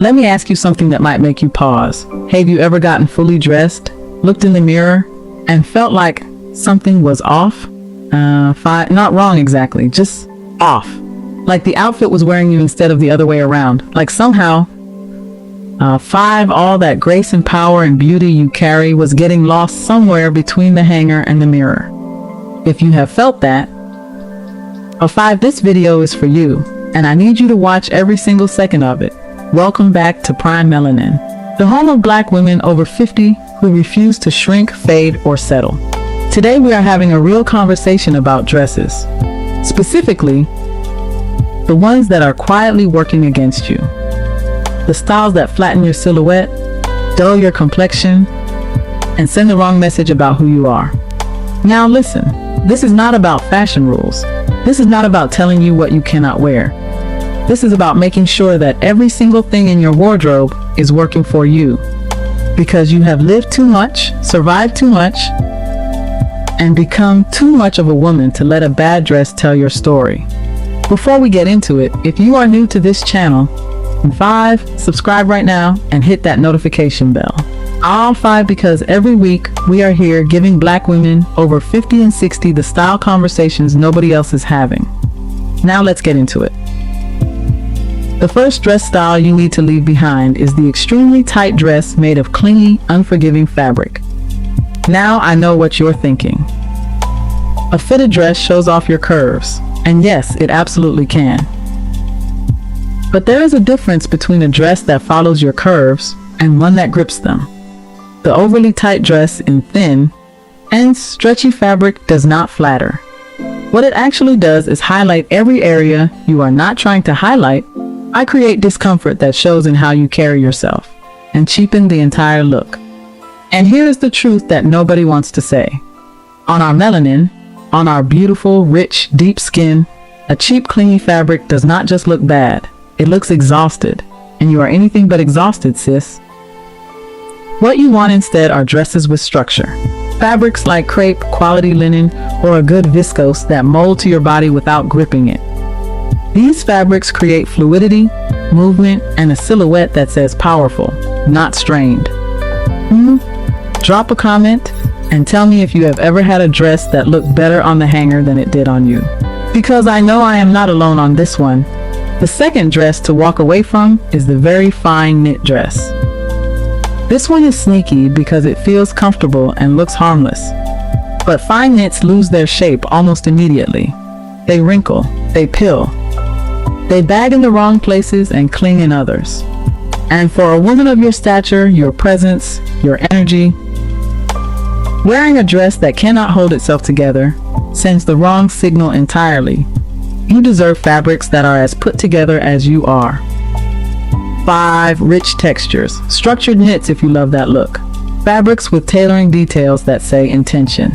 Let me ask you something that might make you pause. Have you ever gotten fully dressed, looked in the mirror, and felt like something was off? Not wrong exactly, just off. Like the outfit was wearing you instead of the other way around. Like somehow, 5, all that grace and power and beauty you carry was getting lost somewhere between the hanger and the mirror. If you have felt that, 5, this video is for you, and I need you to watch every single second of it. Welcome back to Prime Melanin, the home of Black women over 50 who refuse to shrink, fade, or settle. Today we are having a real conversation about dresses, specifically the ones that are quietly working against you. The styles that flatten your silhouette, dull your complexion, and send the wrong message about who you are. Now listen, this is not about fashion rules. This is not about telling you what you cannot wear. This is about making sure that every single thing in your wardrobe is working for you. Because you have lived too much, survived too much, and become too much of a woman to let a bad dress tell your story. Before we get into it, if you are new to this channel, 5, subscribe right now and hit that notification bell. All 5, because every week we are here giving Black women over 50 and 60 the style conversations nobody else is having. Now let's get into it. The first dress style you need to leave behind is the extremely tight dress made of clingy, unforgiving fabric. Now I know what you're thinking. A fitted dress shows off your curves, and yes, it absolutely can. But there is a difference between a dress that follows your curves and one that grips them. The overly tight dress in thin and stretchy fabric does not flatter. What it actually does is highlight every area you are not trying to highlight. I create discomfort that shows in how you carry yourself and cheapen the entire look. And here is the truth that nobody wants to say. On our melanin, on our beautiful, rich, deep skin, a cheap, clingy fabric does not just look bad. It looks exhausted, and you are anything but exhausted, sis. What you want instead are dresses with structure. Fabrics like crepe, quality linen, or a good viscose that mold to your body without gripping it. These fabrics create fluidity, movement, and a silhouette that says powerful, not strained. Drop a comment and tell me if you have ever had a dress that looked better on the hanger than it did on you. Because I know I am not alone on this one. The second dress to walk away from is the very fine knit dress. This one is sneaky because it feels comfortable and looks harmless. But fine knits lose their shape almost immediately. They wrinkle, they pill, they bag in the wrong places and cling in others. And for a woman of your stature, your presence, your energy, wearing a dress that cannot hold itself together sends the wrong signal entirely. You deserve fabrics that are as put together as you are. 5, rich textures. Structured knits if you love that look. Fabrics with tailoring details that say intention.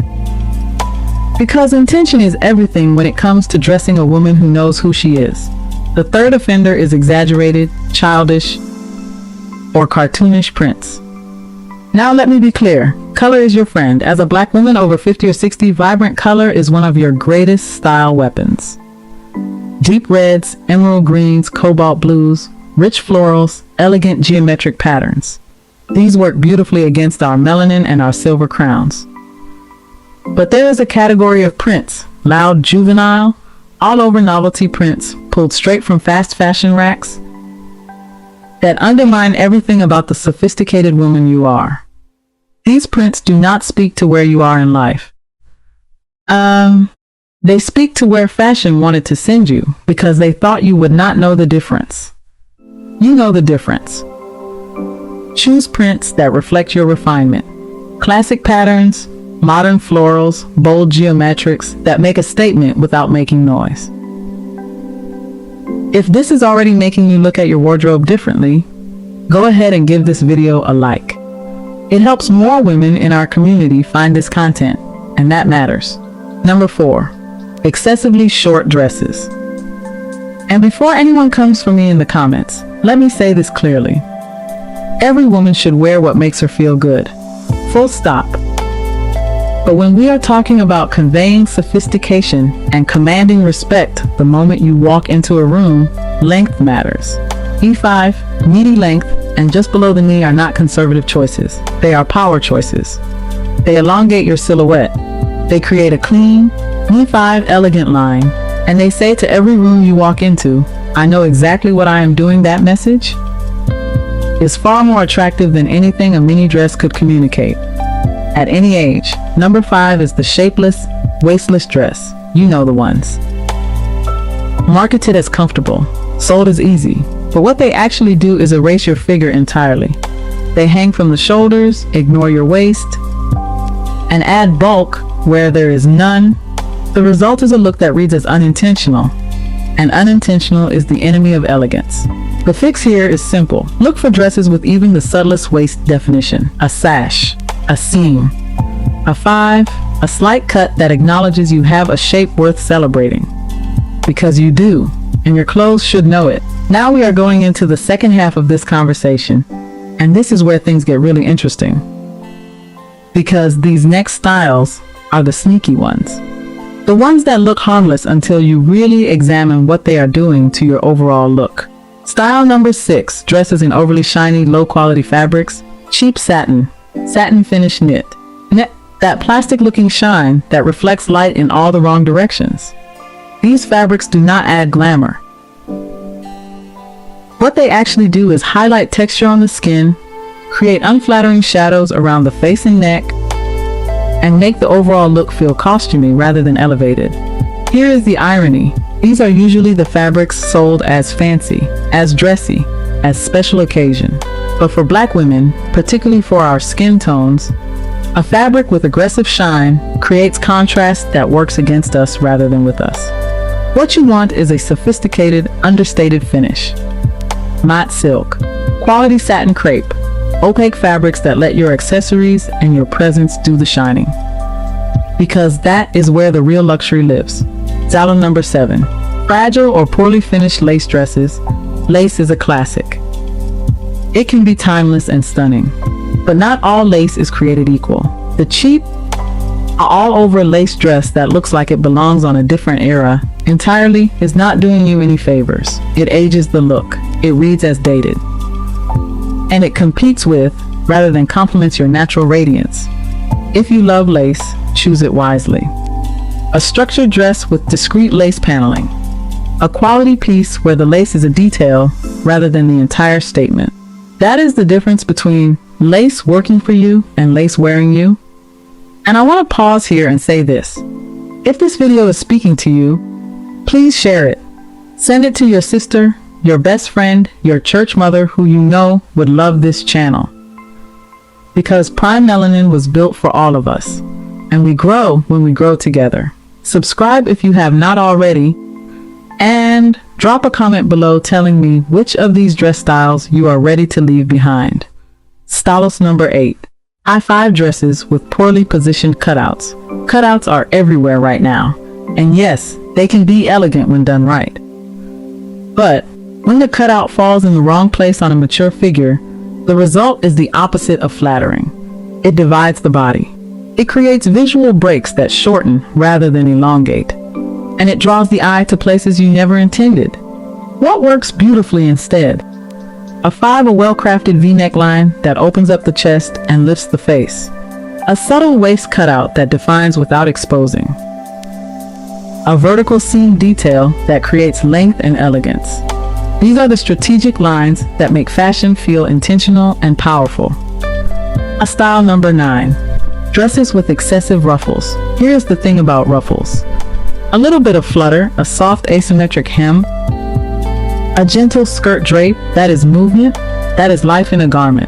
Because intention is everything when it comes to dressing a woman who knows who she is. The third offender is exaggerated, childish, or cartoonish prints. Now let me be clear. Color is your friend. As a Black woman over 50 or 60, vibrant color is one of your greatest style weapons. Deep reds, emerald greens, cobalt blues, rich florals, elegant geometric patterns. These work beautifully against our melanin and our silver crowns. But there is a category of prints, loud, juvenile, all-over novelty prints pulled straight from fast fashion racks that undermine everything about the sophisticated woman you are. These prints do not speak to where you are in life. They speak to where fashion wanted to send you because they thought you would not know the difference. You know the difference. Choose prints that reflect your refinement. Classic patterns, modern florals, bold geometrics that make a statement without making noise. If this is already making you look at your wardrobe differently, go ahead and give this video a like. It helps more women in our community find this content, and that matters. Number 4. Excessively short dresses. And before anyone comes for me in the comments, let me say this clearly. Every woman should wear what makes her feel good. Full stop. But when we are talking about conveying sophistication and commanding respect the moment you walk into a room, length matters. E5, meaty length, and just below the knee are not conservative choices. They are power choices. They elongate your silhouette. They create a clean, E5 elegant line, and they say to every room you walk into, "I know exactly what I am doing." That message is far more attractive than anything a mini dress could communicate. At any age. Number 5 is the shapeless, waistless dress. You know the ones. Marketed as comfortable, sold as easy, but what they actually do is erase your figure entirely. They hang from the shoulders, ignore your waist, and add bulk where there is none. The result is a look that reads as unintentional, and unintentional is the enemy of elegance. The fix here is simple. Look for dresses with even the subtlest waist definition. A sash, a seam, a 5, a slight cut that acknowledges you have a shape worth celebrating. Because you do, and your clothes should know it. Now we are going into the second half of this conversation, and this is where things get really interesting. Because these next styles are the sneaky ones. The ones that look harmless until you really examine what they are doing to your overall look. Style number 6, dresses in overly shiny, low-quality fabrics. Cheap satin, satin finish knit. That plastic-looking shine that reflects light in all the wrong directions. These fabrics do not add glamour. What they actually do is highlight texture on the skin, create unflattering shadows around the face and neck, and make the overall look feel costumey rather than elevated. Here is the irony. These are usually the fabrics sold as fancy, as dressy, as special occasion. But for Black women, particularly for our skin tones, a fabric with aggressive shine creates contrast that works against us rather than with us. What you want is a sophisticated, understated finish. Matte silk, quality satin crepe, opaque fabrics that let your accessories and your presence do the shining. Because that is where the real luxury lives. Style number 7, fragile or poorly finished lace dresses. Lace is a classic. It can be timeless and stunning, but not all lace is created equal. The cheap, all-over lace dress that looks like it belongs on a different era entirely is not doing you any favors. It ages the look. It reads as dated. And it competes with, rather than complements your natural radiance. If you love lace, choose it wisely. A structured dress with discreet lace paneling. A quality piece where the lace is a detail rather than the entire statement. That is the difference between lace working for you and lace wearing you. And I want to pause here and say this. If this video is speaking to you, please share it. Send it to your sister, your best friend, your church mother who you know would love this channel. Because Prime Melanin was built for all of us, and we grow when we grow together. Subscribe if you have not already, and drop a comment below telling me which of these dress styles you are ready to leave behind. Style number 8. I-5 dresses with poorly positioned cutouts. Cutouts are everywhere right now, and yes, they can be elegant when done right. But when the cutout falls in the wrong place on a mature figure, the result is the opposite of flattering. It divides the body. It creates visual breaks that shorten rather than elongate, and it draws the eye to places you never intended. What works beautifully instead? A 5, a well-crafted V-neck line that opens up the chest and lifts the face. A subtle waist cutout that defines without exposing. A vertical seam detail that creates length and elegance. These are the strategic lines that make fashion feel intentional and powerful. Style number 9. Dresses with excessive ruffles. Here's the thing about ruffles. A little bit of flutter, a soft asymmetric hem, a gentle skirt drape, that is movement, that is life in a garment.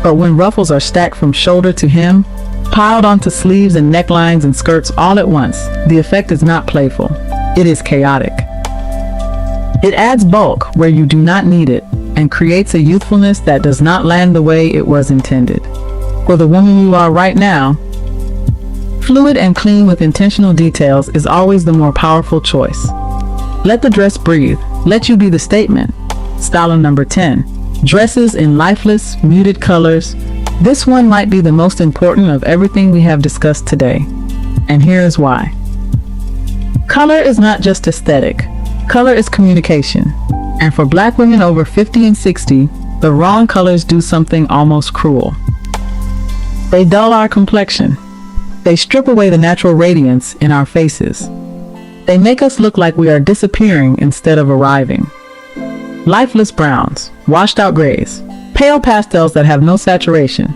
But when ruffles are stacked from shoulder to hem, piled onto sleeves and necklines and skirts all at once, the effect is not playful. It is chaotic. It adds bulk where you do not need it and creates a youthfulness that does not land the way it was intended. For the woman you are right now, fluid and clean with intentional details is always the more powerful choice. Let the dress breathe. Let you be the statement. Style number 10. Dresses in lifeless, muted colors. This one might be the most important of everything we have discussed today. And here is why. Color is not just aesthetic. Color is communication. And for black women over 50 and 60, the wrong colors do something almost cruel. They dull our complexion. They strip away the natural radiance in our faces. They make us look like we are disappearing instead of arriving. Lifeless browns, washed out grays, pale pastels that have no saturation.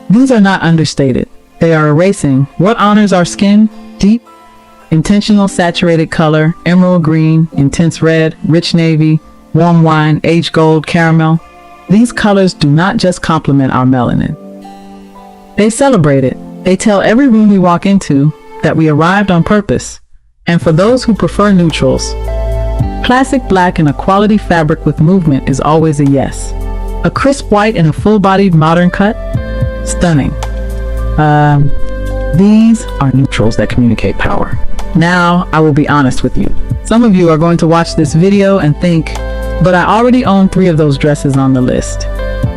These are not understated. They are erasing what honors our skin: deep, intentional saturated color, emerald green, intense red, rich navy, warm wine, aged gold, caramel. These colors do not just complement our melanin. They celebrate it. They tell every room we walk into that we arrived on purpose. And for those who prefer neutrals, classic black in a quality fabric with movement is always a yes. A crisp white in a full-bodied modern cut? Stunning. These are neutrals that communicate power. Now, I will be honest with you. Some of you are going to watch this video and think, but I already own 3 of those dresses on the list.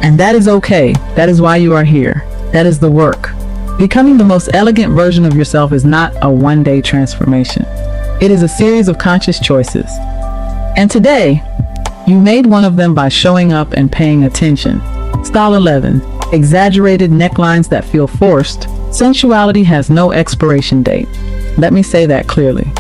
And that is okay. That is why you are here. That is the work. Becoming the most elegant version of yourself is not a one-day transformation. It is a series of conscious choices. And today, you made one of them by showing up and paying attention. Style 11. Exaggerated necklines that feel forced. Sensuality has no expiration date. Let me say that clearly.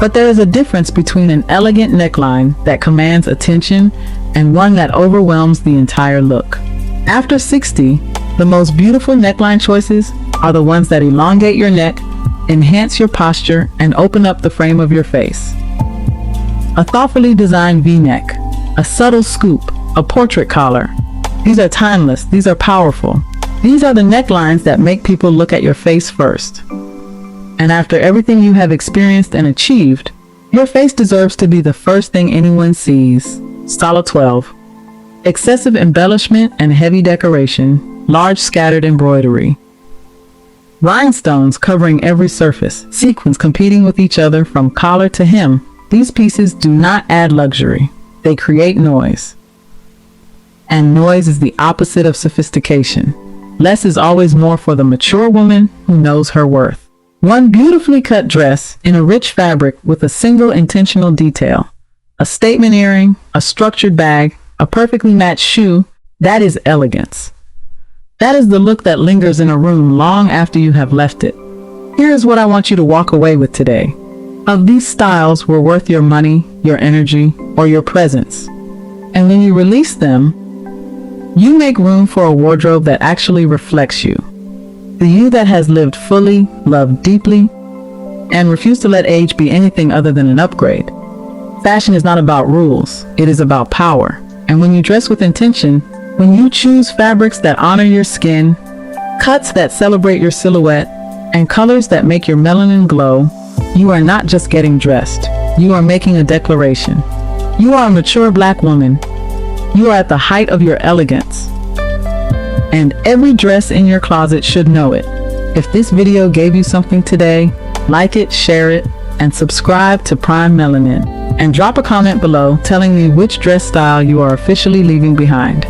But there is a difference between an elegant neckline that commands attention and one that overwhelms the entire look. After 60, the most beautiful neckline choices are the ones that elongate your neck, enhance your posture, and open up the frame of your face. A thoughtfully designed V-neck, a subtle scoop, a portrait collar. These are timeless. These are powerful. These are the necklines that make people look at your face first. And after everything you have experienced and achieved, your face deserves to be the first thing anyone sees. Style 12. Excessive embellishment and heavy decoration, large scattered embroidery. Rhinestones covering every surface, sequins competing with each other from collar to hem. These pieces do not add luxury. They create noise. And noise is the opposite of sophistication. Less is always more for the mature woman who knows her worth. One beautifully cut dress in a rich fabric with a single intentional detail. A statement earring, a structured bag, a perfectly matched shoe. That is elegance. That is the look that lingers in a room long after you have left it. Here is what I want you to walk away with today. Of these styles were worth your money, your energy, or your presence. And when you release them, you make room for a wardrobe that actually reflects you. The you that has lived fully, loved deeply, and refused to let age be anything other than an upgrade. Fashion is not about rules, it is about power. And when you dress with intention, when you choose fabrics that honor your skin, cuts that celebrate your silhouette, and colors that make your melanin glow, you are not just getting dressed. You are making a declaration. You are a mature black woman. You are at the height of your elegance. And every dress in your closet should know it. If this video gave you something today, like it, share it, and subscribe to Prime Melanin. And drop a comment below telling me which dress style you are officially leaving behind.